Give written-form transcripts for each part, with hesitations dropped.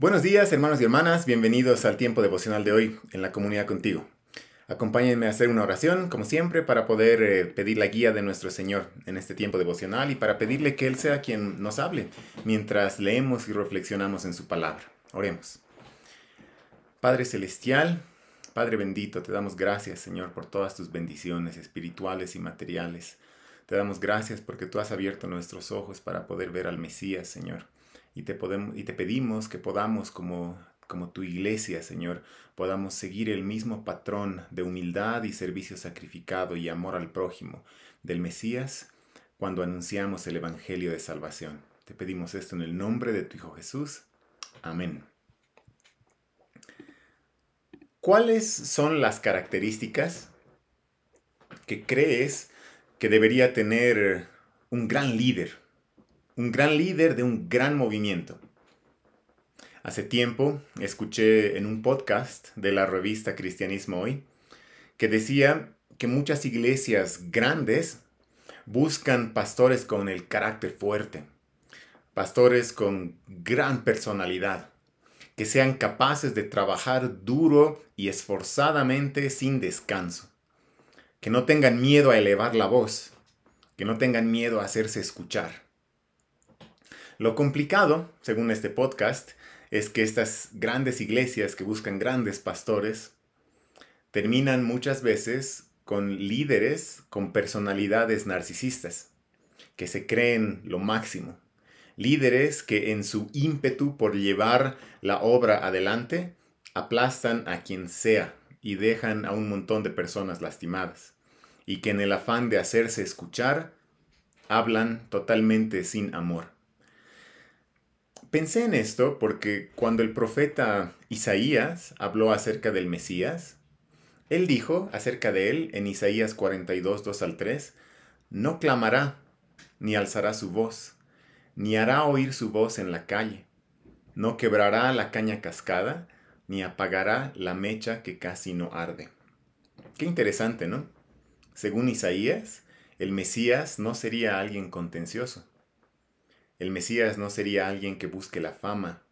Buenos días, hermanos y hermanas, bienvenidos al tiempo devocional de hoy en la comunidad contigo. Acompáñenme a hacer una oración, como siempre, para poder pedir la guía de nuestro Señor en este tiempo devocional y para pedirle que Él sea quien nos hable mientras leemos y reflexionamos en su palabra. Oremos. Padre Celestial, Padre bendito, te damos gracias, Señor, por todas tus bendiciones espirituales y materiales. Te damos gracias porque tú has abierto nuestros ojos para poder ver al Mesías, Señor. Y te pedimos que podamos, como tu iglesia, Señor, podamos seguir el mismo patrón de humildad y servicio sacrificado y amor al prójimo del Mesías cuando anunciamos el Evangelio de salvación. Te pedimos esto en el nombre de tu Hijo Jesús. Amén. ¿Cuáles son las características que crees que debería tener un gran líder? Un gran líder de un gran movimiento. Hace tiempo escuché en un podcast de la revista Cristianismo Hoy que decía que muchas iglesias grandes buscan pastores con el carácter fuerte, pastores con gran personalidad, que sean capaces de trabajar duro y esforzadamente sin descanso, que no tengan miedo a elevar la voz, que no tengan miedo a hacerse escuchar. Lo complicado, según este podcast, es que estas grandes iglesias que buscan grandes pastores terminan muchas veces con líderes con personalidades narcisistas, que se creen lo máximo. Líderes que en su ímpetu por llevar la obra adelante aplastan a quien sea y dejan a un montón de personas lastimadas. Y que en el afán de hacerse escuchar, hablan totalmente sin amor. Pensé en esto porque cuando el profeta Isaías habló acerca del Mesías, él dijo acerca de él en Isaías 42, 2 al 3, no clamará, ni alzará su voz, ni hará oír su voz en la calle, no quebrará la caña cascada, ni apagará la mecha que casi no arde. Qué interesante, ¿no? Según Isaías, el Mesías no sería alguien contencioso. El Mesías no sería alguien que busque la fama.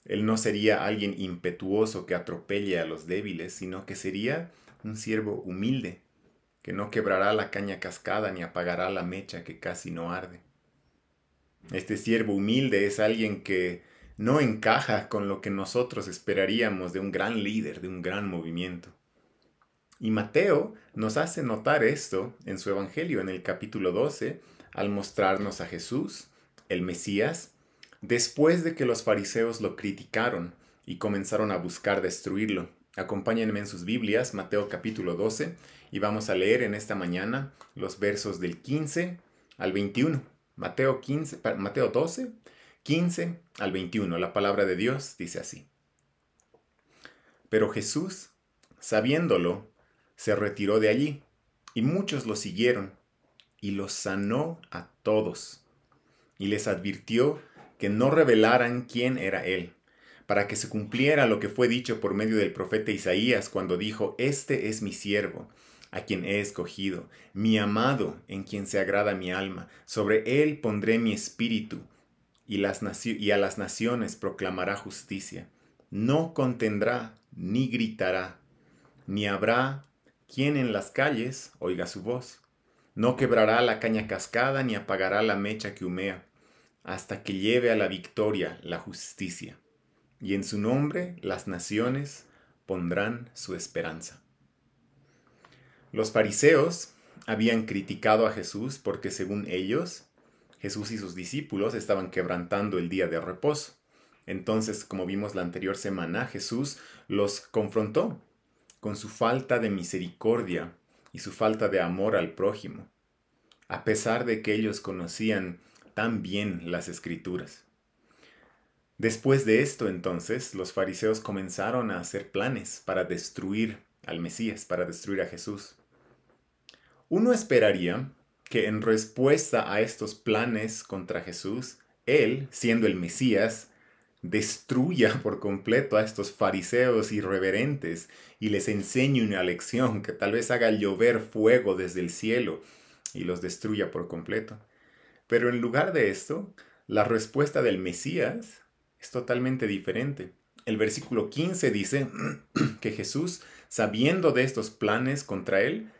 Él no sería alguien impetuoso que atropelle a los débiles, sino que sería un siervo humilde, que no quebrará la caña cascada ni apagará la mecha que casi no arde. Este siervo humilde es alguien que no encaja con lo que nosotros esperaríamos de un gran líder, de un gran movimiento. Y Mateo nos hace notar esto en su Evangelio, en el capítulo 12, al mostrarnos a Jesús, el Mesías, después de que los fariseos lo criticaron y comenzaron a buscar destruirlo. Acompáñenme en sus Biblias, Mateo capítulo 12, y vamos a leer en esta mañana los versos del 15 al 21. Mateo 12, 15 al 21. La palabra de Dios dice así. Pero Jesús, sabiéndolo, se retiró de allí, y muchos lo siguieron, y los sanó a todos, y les advirtió que no revelaran quién era él, para que se cumpliera lo que fue dicho por medio del profeta Isaías cuando dijo, Este es mi siervo, a quien he escogido, mi amado, en quien se agrada mi alma, sobre él pondré mi espíritu, y a las naciones proclamará justicia. No contendrá, ni gritará, ni habrá quien en las calles oiga su voz. No quebrará la caña cascada, ni apagará la mecha que humea, hasta que lleve a la victoria la justicia. Y en su nombre las naciones pondrán su esperanza. Los fariseos habían criticado a Jesús porque según ellos, Jesús y sus discípulos estaban quebrantando el día de reposo. Entonces, como vimos la anterior semana, Jesús los confrontó con su falta de misericordia y su falta de amor al prójimo, a pesar de que ellos conocían tan bien las Escrituras. Después de esto, entonces, los fariseos comenzaron a hacer planes para destruir al Mesías, para destruir a Jesús. Uno esperaría que en respuesta a estos planes contra Jesús, él, siendo el Mesías, destruya por completo a estos fariseos irreverentes y les enseñe una lección que tal vez haga llover fuego desde el cielo y los destruya por completo. Pero en lugar de esto, la respuesta del Mesías es totalmente diferente. El versículo 15 dice que Jesús, sabiendo de estos planes contra él,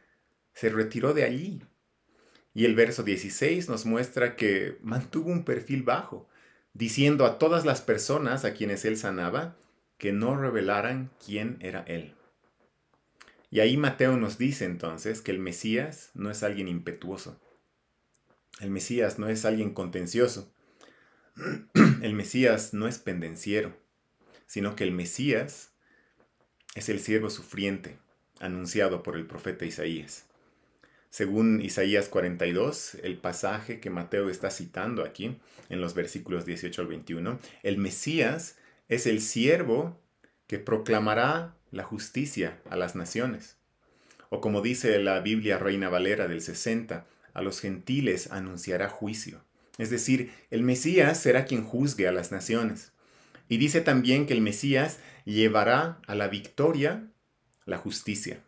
se retiró de allí. Y el verso 16 nos muestra que mantuvo un perfil bajo, diciendo a todas las personas a quienes él sanaba que no revelaran quién era él. Y ahí Mateo nos dice entonces que el Mesías no es alguien impetuoso. El Mesías no es alguien contencioso. El Mesías no es pendenciero, sino que el Mesías es el siervo sufriente, anunciado por el profeta Isaías. Según Isaías 42, el pasaje que Mateo está citando aquí, en los versículos 18 al 21, el Mesías es el siervo que proclamará la justicia a las naciones. O como dice la Biblia Reina Valera del 60, a los gentiles anunciará juicio. Es decir, el Mesías será quien juzgue a las naciones. Y dice también que el Mesías llevará a la victoria la justicia.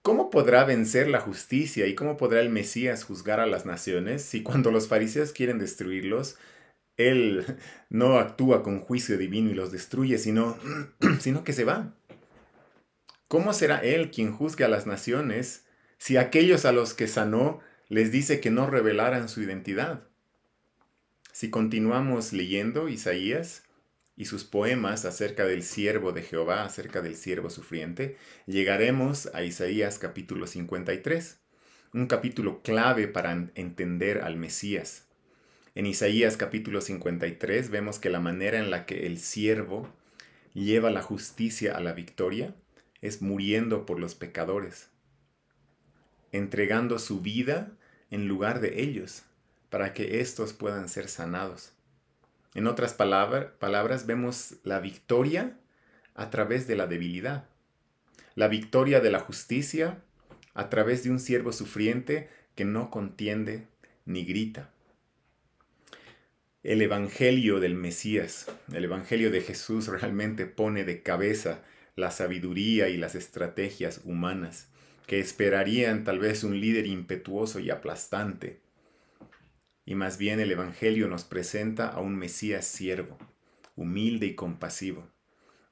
¿Cómo podrá vencer la justicia y cómo podrá el Mesías juzgar a las naciones si cuando los fariseos quieren destruirlos, él no actúa con juicio divino y los destruye, sino que se va? ¿Cómo será él quien juzgue a las naciones si aquellos a los que sanó les dice que no revelaran su identidad? Si continuamos leyendo Isaías y sus poemas acerca del siervo de Jehová, acerca del siervo sufriente, llegaremos a Isaías capítulo 53, un capítulo clave para entender al Mesías. En Isaías capítulo 53 vemos que la manera en la que el siervo lleva la justicia a la victoria es muriendo por los pecadores, entregando su vida en lugar de ellos, para que éstos puedan ser sanados. En otras palabras, vemos la victoria a través de la debilidad, la victoria de la justicia a través de un siervo sufriente que no contiende ni grita. El Evangelio del Mesías, el Evangelio de Jesús realmente pone de cabeza la sabiduría y las estrategias humanas que esperarían tal vez un líder impetuoso y aplastante. Y más bien el Evangelio nos presenta a un Mesías siervo, humilde y compasivo,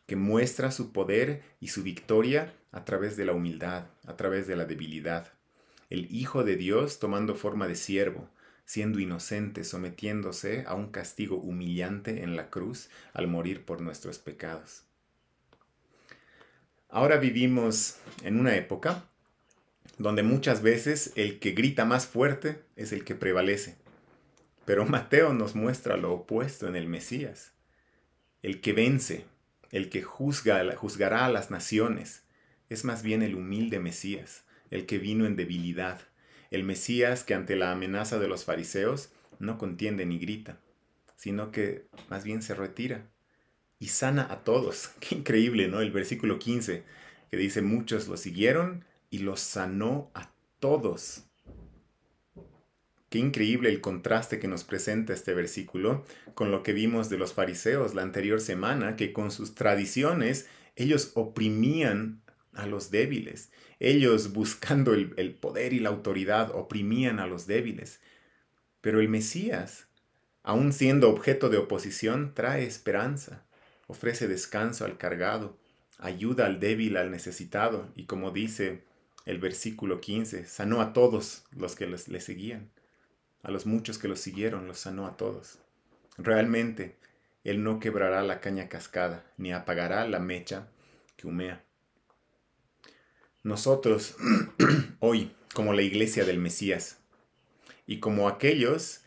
que muestra su poder y su victoria a través de la humildad, a través de la debilidad. El Hijo de Dios tomando forma de siervo, siendo inocente, sometiéndose a un castigo humillante en la cruz al morir por nuestros pecados. Ahora vivimos en una época donde muchas veces el que grita más fuerte es el que prevalece. Pero Mateo nos muestra lo opuesto en el Mesías. El que vence, el que juzgará a las naciones, es más bien el humilde Mesías, el que vino en debilidad. El Mesías que ante la amenaza de los fariseos no contiende ni grita, sino que más bien se retira y sana a todos. Qué increíble, ¿no? El versículo 15, que dice, muchos lo siguieron y los sanó a todos. Qué increíble el contraste que nos presenta este versículo con lo que vimos de los fariseos la anterior semana, que con sus tradiciones ellos oprimían a los débiles. Ellos, buscando el poder y la autoridad, oprimían a los débiles. Pero el Mesías, aun siendo objeto de oposición, trae esperanza, ofrece descanso al cargado, ayuda al débil, al necesitado, y como dice el versículo 15, sanó a todos los que le seguían. A los muchos que los siguieron, los sanó a todos. Realmente, Él no quebrará la caña cascada, ni apagará la mecha que humea. Nosotros, hoy, como la iglesia del Mesías, y como aquellos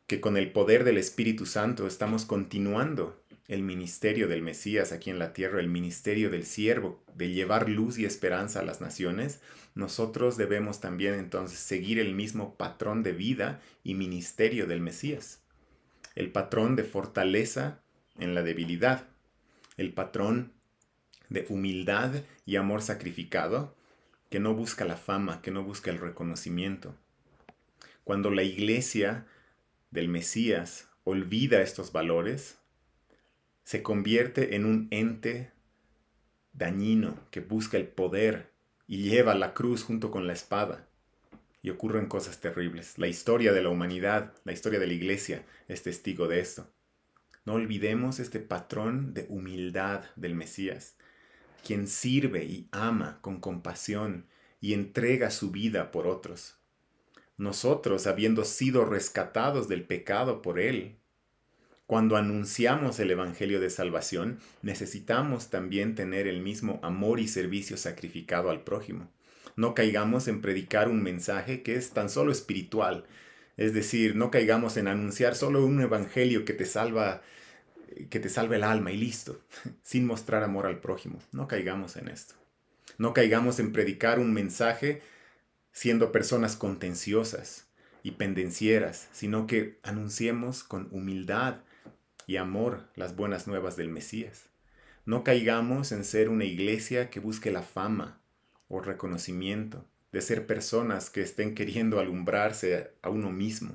que con el poder del Espíritu Santo estamos continuando el ministerio del Mesías aquí en la tierra, el ministerio del siervo, de llevar luz y esperanza a las naciones, nosotros debemos también entonces seguir el mismo patrón de vida y ministerio del Mesías. El patrón de fortaleza en la debilidad, el patrón de humildad y amor sacrificado, que no busca la fama, que no busca el reconocimiento. Cuando la iglesia del Mesías olvida estos valores, se convierte en un ente dañino que busca el poder y lleva la cruz junto con la espada. Y ocurren cosas terribles. La historia de la humanidad, la historia de la iglesia es testigo de esto. No olvidemos este patrón de humildad del Mesías, quien sirve y ama con compasión y entrega su vida por otros. Nosotros, habiendo sido rescatados del pecado por Él, cuando anunciamos el Evangelio de Salvación, necesitamos también tener el mismo amor y servicio sacrificado al prójimo. No caigamos en predicar un mensaje que es tan solo espiritual. Es decir, no caigamos en anunciar solo un evangelio que te salva el alma y listo, sin mostrar amor al prójimo. No caigamos en esto. No caigamos en predicar un mensaje siendo personas contenciosas y pendencieras, sino que anunciemos con humildad y amor las buenas nuevas del Mesías. No caigamos en ser una iglesia que busque la fama o reconocimiento, de ser personas que estén queriendo alumbrarse a uno mismo,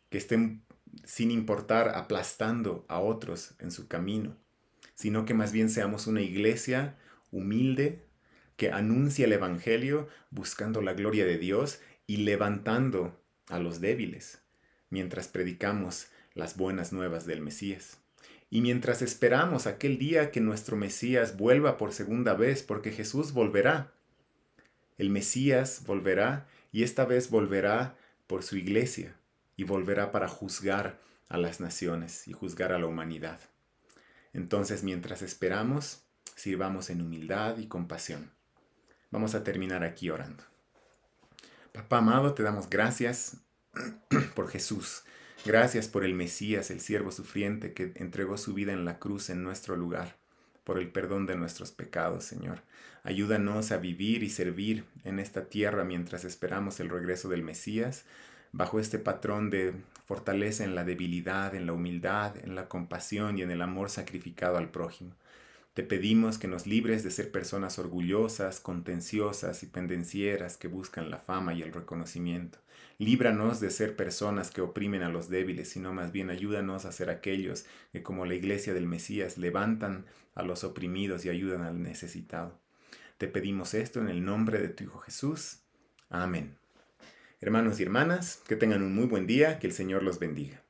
que estén sin importar aplastando a otros en su camino, sino que más bien seamos una iglesia humilde que anuncia el Evangelio buscando la gloria de Dios y levantando a los débiles, mientras predicamos las buenas nuevas del Mesías. Y mientras esperamos aquel día que nuestro Mesías vuelva por segunda vez, porque Jesús volverá. El Mesías volverá y esta vez volverá por su iglesia y volverá para juzgar a las naciones y juzgar a la humanidad. Entonces, mientras esperamos, sirvamos en humildad y compasión. Vamos a terminar aquí orando. Papá amado, te damos gracias por Jesús. Gracias por el Mesías, el siervo sufriente que entregó su vida en la cruz en nuestro lugar, por el perdón de nuestros pecados, Señor. Ayúdanos a vivir y servir en esta tierra mientras esperamos el regreso del Mesías, bajo este patrón de fortaleza en la debilidad, en la humildad, en la compasión y en el amor sacrificado al prójimo. Te pedimos que nos libres de ser personas orgullosas, contenciosas y pendencieras que buscan la fama y el reconocimiento. Líbranos de ser personas que oprimen a los débiles, sino más bien ayúdanos a ser aquellos que, como la iglesia del Mesías, levantan a los oprimidos y ayudan al necesitado. Te pedimos esto en el nombre de tu Hijo Jesús. Amén. Hermanos y hermanas, que tengan un muy buen día, que el Señor los bendiga.